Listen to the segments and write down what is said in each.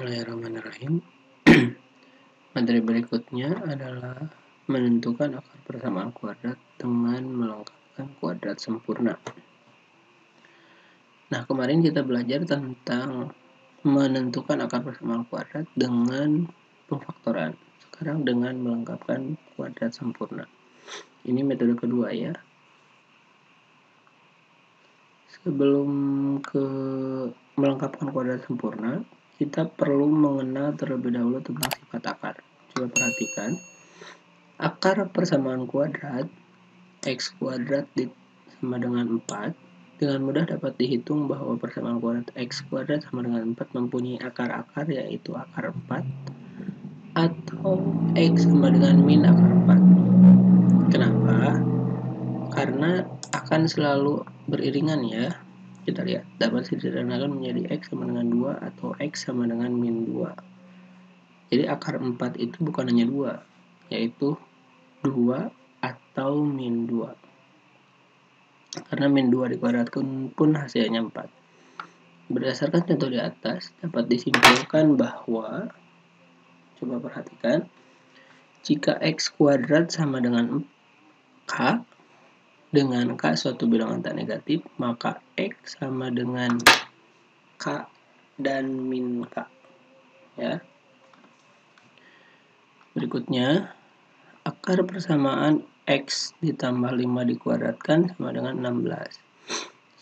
Bismillahirrahmanirrahim. Materi berikutnya adalah menentukan akar persamaan kuadrat dengan melengkapkan kuadrat sempurna. Nah, kemarin kita belajar tentang menentukan akar persamaan kuadrat dengan pemfaktoran. Sekarang dengan melengkapkan kuadrat sempurna. Ini metode kedua ya. Sebelum ke melengkapkan kuadrat sempurna, kita perlu mengenal terlebih dahulu tentang sifat akar. Coba perhatikan, akar persamaan kuadrat x kuadrat sama dengan 4 dengan mudah dapat dihitung bahwa persamaan kuadrat x kuadrat sama dengan 4 mempunyai akar-akar, yaitu akar 4 atau x sama dengan min akar 4. Kenapa? Karena akan selalu beriringan ya. Kita lihat, dapat disederhanakan menjadi x sama dengan 2 atau x sama dengan min 2. Jadi akar 4 itu bukan hanya 2, yaitu 2 atau min 2. Karena min 2 dikuadratkan pun hasilnya 4. Berdasarkan contoh di atas, dapat disimpulkan bahwa, coba perhatikan, jika x kuadrat sama dengan k, dengan k suatu bilangan tak negatif, maka x sama dengan k dan min k. Ya. Berikutnya, akar persamaan x ditambah 5 dikuadratkan sama dengan 16.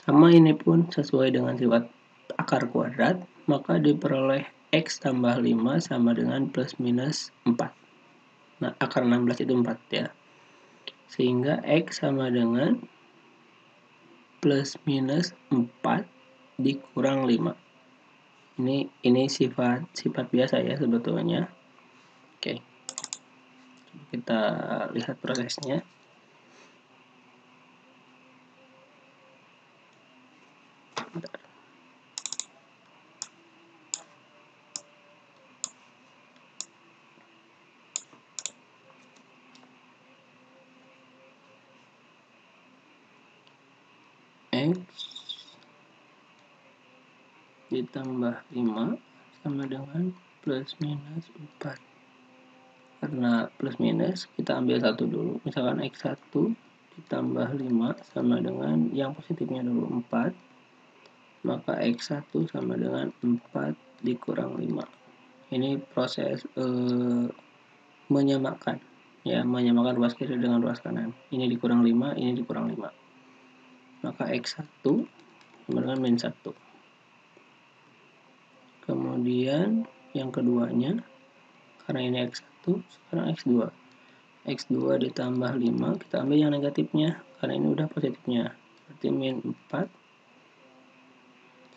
Sama ini pun sesuai dengan sifat akar kuadrat, maka diperoleh x tambah 5 sama dengan plus minus 4. Nah, akar 16 itu 4 ya. Sehingga x sama dengan plus minus 4 dikurang 5. Ini sifat biasa ya sebetulnya. Oke. Kita lihat prosesnya. Bentar. X ditambah 5 sama dengan plus minus 4. Karena plus minus, kita ambil satu dulu. Misalkan x1 ditambah 5 sama dengan yang positifnya dulu 4. Maka x1 sama dengan 4 dikurang 5. Ini proses menyamakan. Ya, menyamakan ruas kiri dengan ruas kanan. Ini dikurang 5, ini dikurang 5. Maka x1 sama dengan min 1. Kemudian yang keduanya, karena ini x1, sekarang x2. x2 ditambah 5, kita ambil yang negatifnya, karena ini udah positifnya. Berarti min 4.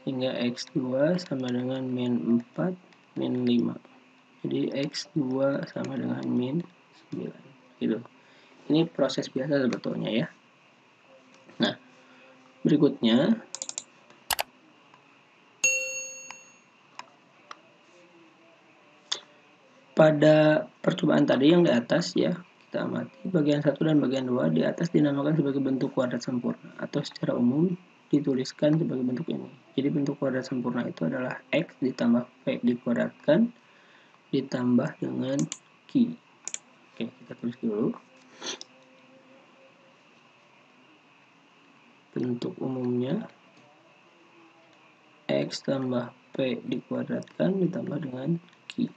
Sehingga x2 sama dengan min 4, min 5. Jadi x2 sama dengan min 9. Gitu. Ini proses biasa sebetulnya ya. Nah, berikutnya, pada percobaan tadi yang di atas ya, kita amati bagian 1 dan bagian 2 di atas dinamakan sebagai bentuk kuadrat sempurna, atau secara umum dituliskan sebagai bentuk ini. Jadi bentuk kuadrat sempurna itu adalah x ditambah p dikuadratkan ditambah dengan q. Oke, kita tulis dulu. Bentuk umumnya x tambah p dikuadratkan ditambah dengan q.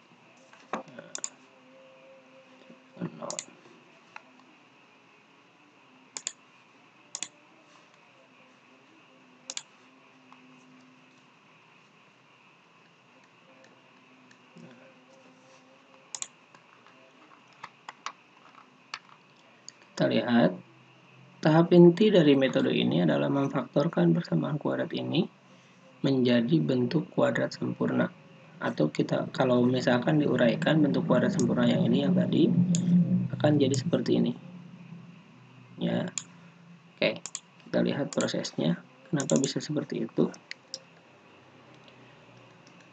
Kita lihat, tahap inti dari metode ini adalah memfaktorkan persamaan kuadrat ini menjadi bentuk kuadrat sempurna. Atau kita, kalau misalkan diuraikan bentuk kuadrat sempurna yang ini, yang tadi, akan jadi seperti ini. Ya. Oke, kita lihat prosesnya. Kenapa bisa seperti itu?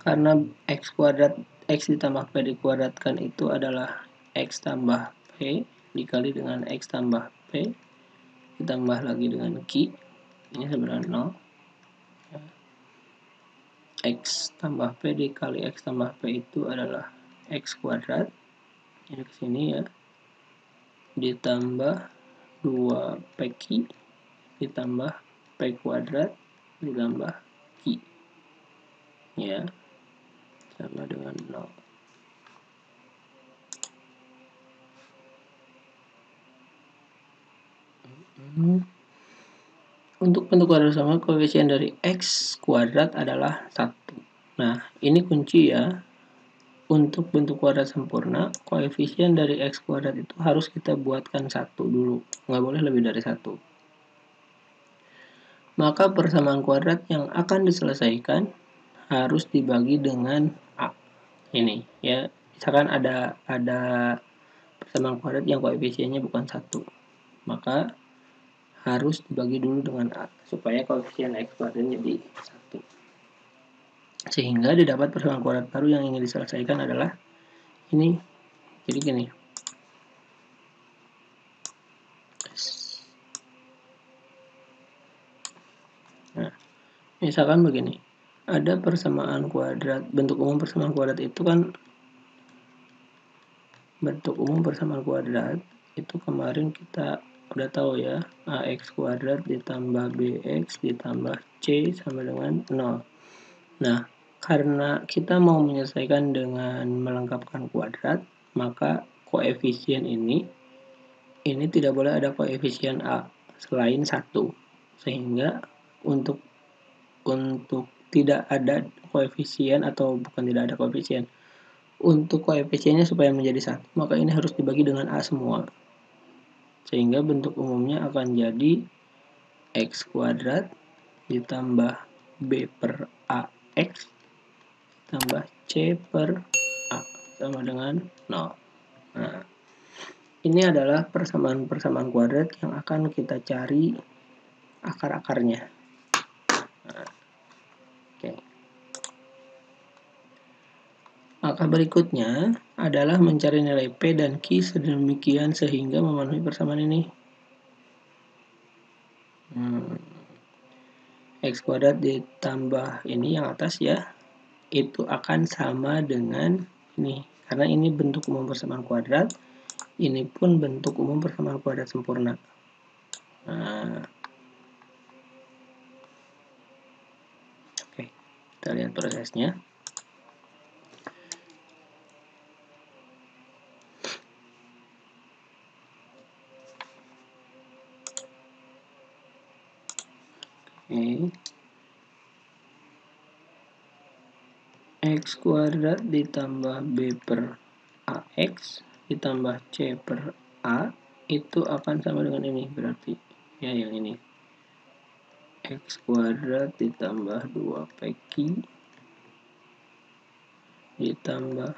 Karena x kuadrat, x ditambah p dikuadratkan itu adalah x tambah p dikali dengan x tambah p ditambah lagi dengan q, ini sebenarnya 0. X tambah P dikali X tambah P itu adalah X kuadrat. Ini ke sini ya. Ditambah 2PQ ditambah P kuadrat ditambah Q. Ya. Sama dengan 0. Untuk bentuk kuadrat sama, koefisien dari X kuadrat adalah 1. Nah, ini kunci ya. Untuk bentuk kuadrat sempurna, koefisien dari X kuadrat itu harus kita buatkan 1 dulu. Nggak boleh lebih dari 1. Maka persamaan kuadrat yang akan diselesaikan harus dibagi dengan A. Ini ya. Misalkan ada persamaan kuadrat yang koefisiennya bukan 1. Maka harus dibagi dulu dengan A supaya koefisien X kuadratnya jadi 1. Sehingga didapat persamaan kuadrat baru yang ingin diselesaikan adalah ini. Jadi gini. Nah, misalkan begini. Ada persamaan kuadrat, bentuk umum persamaan kuadrat itu kan bentuk umum persamaan kuadrat itu kemarin kita udah tahu ya, AX kuadrat ditambah BX ditambah C sama dengan 0. Nah, karena kita mau menyelesaikan dengan melengkapkan kuadrat, maka koefisien ini tidak boleh ada koefisien A selain 1. Sehingga untuk tidak ada koefisien atau bukan tidak ada koefisien. Untuk koefisiennya supaya menjadi 1, maka ini harus dibagi dengan A semua. Sehingga bentuk umumnya akan jadi X kuadrat ditambah B per AX tambah C per A sama dengan 0. Nah, ini adalah persamaan kuadrat yang akan kita cari akar-akarnya. Nah, oke. Maka berikutnya adalah mencari nilai P dan Q sedemikian sehingga memenuhi persamaan ini. X kuadrat ditambah ini yang atas ya, itu akan sama dengan ini. Karena ini bentuk umum persamaan kuadrat, ini pun bentuk umum persamaan kuadrat sempurna. Nah, oke, kita lihat prosesnya. X kuadrat ditambah B per AX ditambah C per A itu akan sama dengan ini berarti ya, yang ini X kuadrat ditambah 2PQ ditambah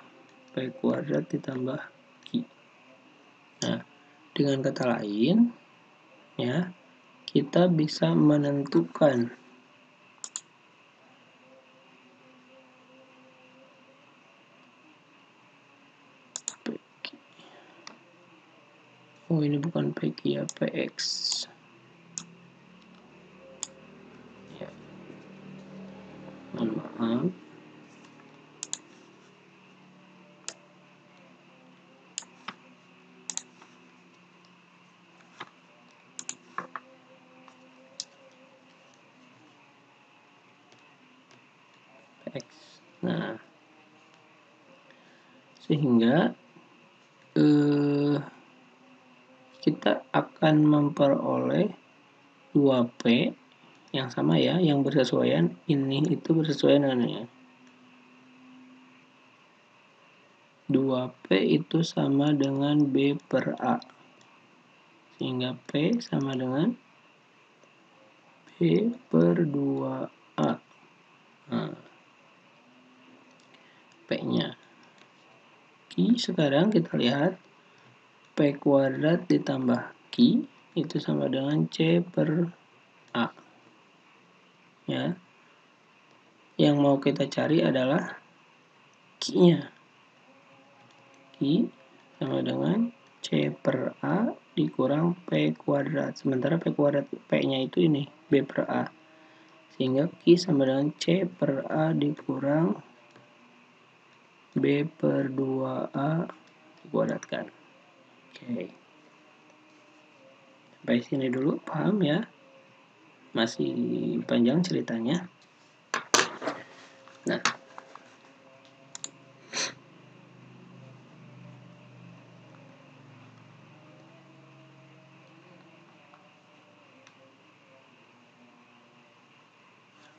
P kuadrat ditambah Q. Nah, dengan kata lain ya, kita bisa menentukan oh ini bukan PQ ya, PX ya, mohon maaf. X. Nah, sehingga kita akan memperoleh 2P yang sama ya, yang bersesuaian, ini itu bersesuaian dengan ini. 2P itu sama dengan B per A. Sehingga P sama dengan B per 2A. Nah, P-nya. Q sekarang kita lihat. P kuadrat ditambah Q itu sama dengan C per A. Ya. Yang mau kita cari adalah Q-nya. Q sama dengan C per A dikurang P kuadrat. Sementara P kuadrat P-nya itu ini, B per A. sehingga Q sama dengan C per A dikurang B per 2A dikuadratkan. Oke. Sampai sini dulu, paham ya? Masih panjang ceritanya. Nah,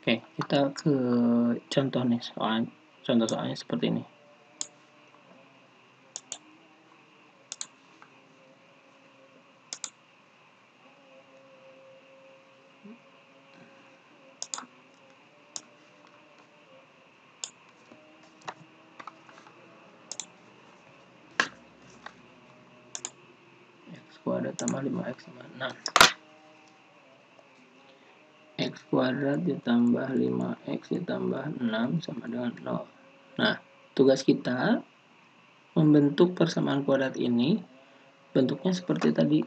oke, kita ke contoh nih, contoh soalnya seperti ini. X kuadrat tambah 5X tambah 6. X kuadrat ditambah 5X ditambah 6 sama dengan 0. Nah, tugas kita membentuk persamaan kuadrat ini bentuknya seperti tadi.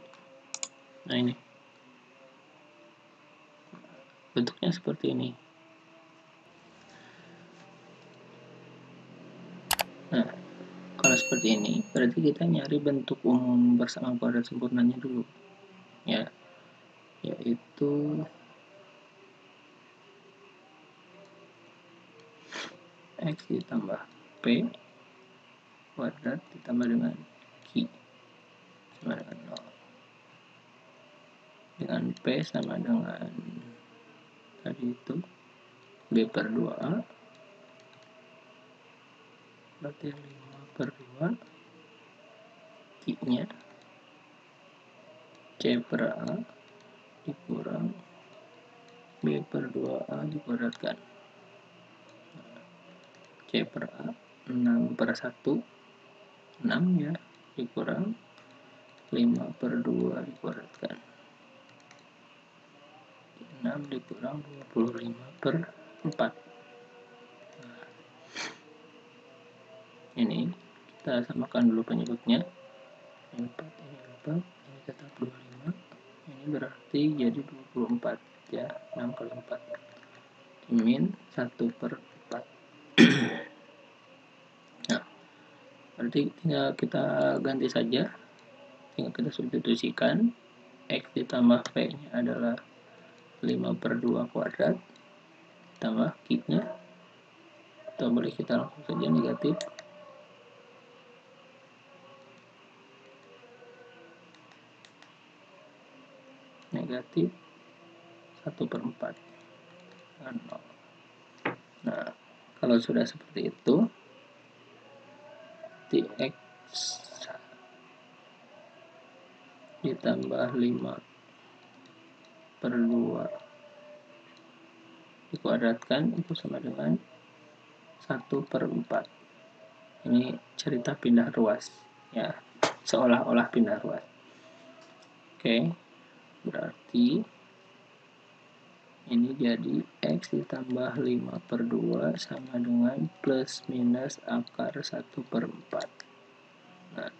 Nah, ini. Bentuknya seperti ini. Nah, kalau seperti ini, berarti kita nyari bentuk umum persamaan kuadrat sempurnanya dulu. Ya, yaitu X ditambah P kuadrat ditambah dengan Q sama dengan 0. Dengan P sama dengan tadi itu B per 2A, berarti 5 per 2, Q-nya C per A dikurang B per 2A dikuadratkan. C per A 6 per 1, 6 ya, dikurang 5 per 2 dikuadratkan. 6 dikurang 25 per 4. Nah, ini kita samakan dulu penyebutnya. Ini 4, ini 4, ini tetap 25. Ini berarti jadi 24 ya, 6 kali 4. Min 1 per 4. Nah, berarti tinggal kita ganti saja. Tinggal kita substitusikan. X ditambah P-nya adalah 5 per 2 kuadrat tambah Q-nya, atau boleh kita langsung saja negatif negatif 1 per 4 dengan 0. Nah, kalau sudah seperti itu, X ditambah 5 per 2 dikuadratkan itu sama dengan 1 per 4. Ini cerita pindah ruas ya, seolah-olah pindah ruas. Oke, berarti ini jadi X ditambah 5 per 2 sama dengan plus minus akar 1 per 4. Nah,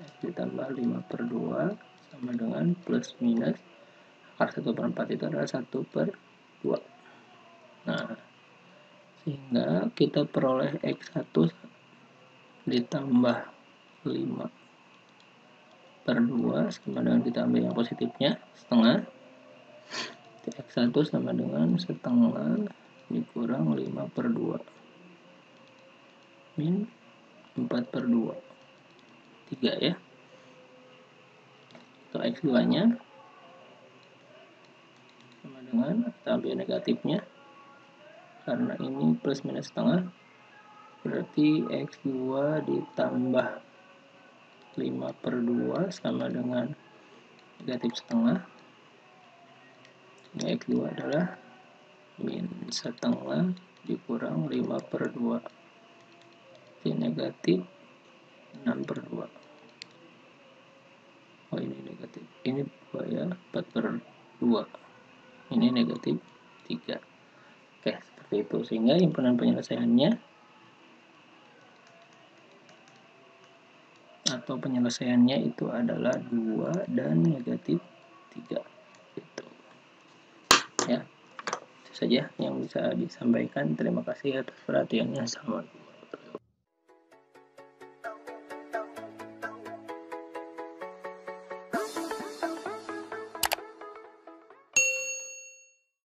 X ditambah 5 per 2 sama dengan plus minus akar 1 per 4 itu adalah 1 per 2. Nah, sehingga kita peroleh X1 ditambah 5 per 2 sama dengan kita ambil yang positifnya setengah. X1 sama dengan setengah dikurang 5 per 2 min 4 per 2, 3 ya. Untuk X2 nya sama dengan, kita ambil negatifnya karena ini plus minus setengah, berarti X2 ditambah 5 per 2 sama dengan negatif setengah. X2 adalah min setengah dikurang 5 per 2, jadi negatif 6 per 2. Oh, ini negatif, ini 2 ya, 4 per 2, ini negatif 3. Oke, seperti itu. Sehingga himpunan penyelesaiannya atau penyelesaiannya itu adalah 2 dan negatif 3 gitu. saja yang bisa disampaikan. Terima kasih atas perhatiannya. Assalamualaikum.